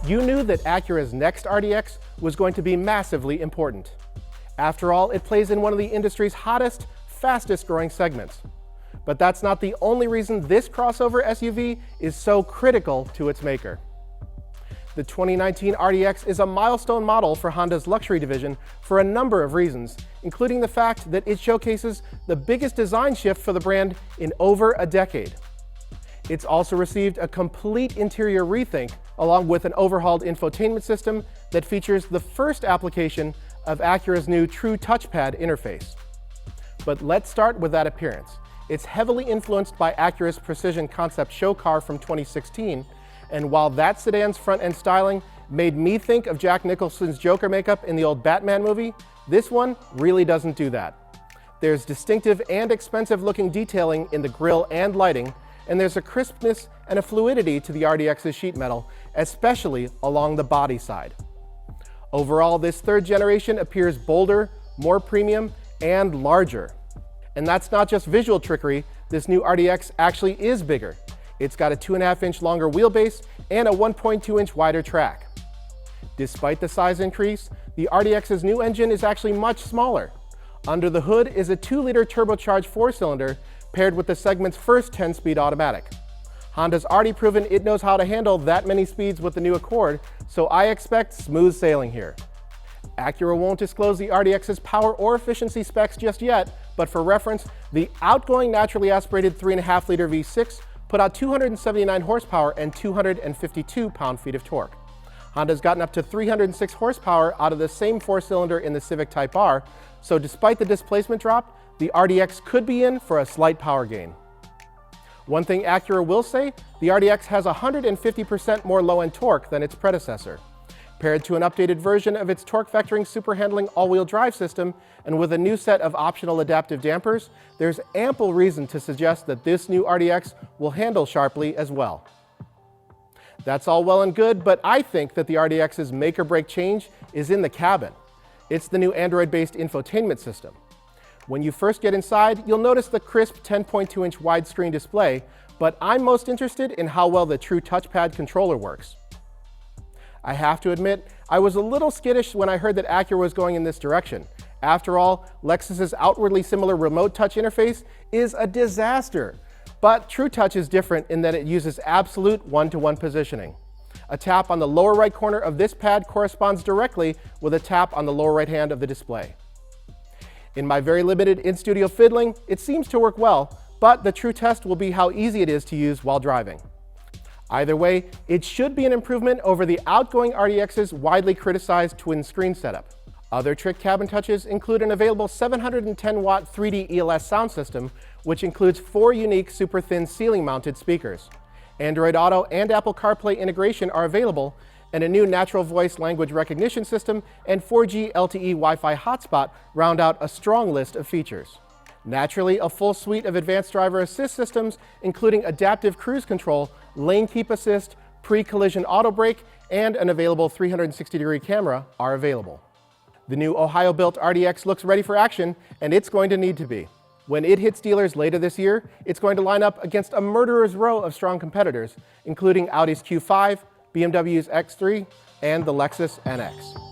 you knew that Acura's next RDX was going to be massively important. After all, it plays in one of the industry's hottest, fastest growing segments. But that's not the only reason this crossover SUV is so critical to its maker. The 2019 RDX is a milestone model for Honda's luxury division for a number of reasons, including the fact that it showcases the biggest design shift for the brand in over a decade. It's also received a complete interior rethink, along with an overhauled infotainment system that features the first application of Acura's new True Touchpad interface. But let's start with that appearance. It's heavily influenced by Acura's Precision concept show car from 2016, and while that sedan's front-end styling made me think of Jack Nicholson's Joker makeup in the old Batman movie, this one really doesn't do that. There's distinctive and expensive-looking detailing in the grille and lighting, and there's a crispness and a fluidity to the RDX's sheet metal, especially along the body side. Overall, this third generation appears bolder, more premium, and larger. And that's not just visual trickery, this new RDX actually is bigger. It's got a 2.5-inch longer wheelbase and a 1.2-inch wider track. Despite the size increase, the RDX's new engine is actually much smaller. Under the hood is a 2-liter turbocharged 4-cylinder paired with the segment's first 10-speed automatic. Honda's already proven it knows how to handle that many speeds with the new Accord, so I expect smooth sailing here. Acura won't disclose the RDX's power or efficiency specs just yet, but for reference, the outgoing naturally aspirated 3.5-liter V6 put out 279 horsepower and 252 pound-feet of torque. Honda's gotten up to 306 horsepower out of the same 4-cylinder in the Civic Type R, so despite the displacement drop, the RDX could be in for a slight power gain. One thing Acura will say, the RDX has 150% more low-end torque than its predecessor. Paired to an updated version of its torque vectoring super handling all-wheel drive system, and with a new set of optional adaptive dampers, there's ample reason to suggest that this new RDX will handle sharply as well. That's all well and good, but I think that the RDX's make-or-break change is in the cabin. It's the new Android-based infotainment system. When you first get inside, you'll notice the crisp 10.2-inch widescreen display, but I'm most interested in how well the True Touchpad controller works. I have to admit, I was a little skittish when I heard that Acura was going in this direction. After all, Lexus's outwardly similar remote touch interface is a disaster. But True Touch is different in that it uses absolute one-to-one positioning. A tap on the lower right corner of this pad corresponds directly with a tap on the lower right hand of the display. In my very limited in-studio fiddling, it seems to work well, but the true test will be how easy it is to use while driving. Either way, it should be an improvement over the outgoing RDX's widely criticized twin screen setup. Other trick cabin touches include an available 710-watt 3D ELS sound system, which includes 4 unique super thin ceiling-mounted speakers. Android Auto and Apple CarPlay integration are available, and a new natural voice language recognition system and 4G LTE Wi-Fi hotspot round out a strong list of features. Naturally, a full suite of advanced driver assist systems, including adaptive cruise control, lane keep assist, pre-collision auto brake, and an available 360-degree camera are available. The new Ohio-built RDX looks ready for action, and it's going to need to be. When it hits dealers later this year, it's going to line up against a murderer's row of strong competitors, including Audi's Q5, BMW's X3, and the Lexus NX.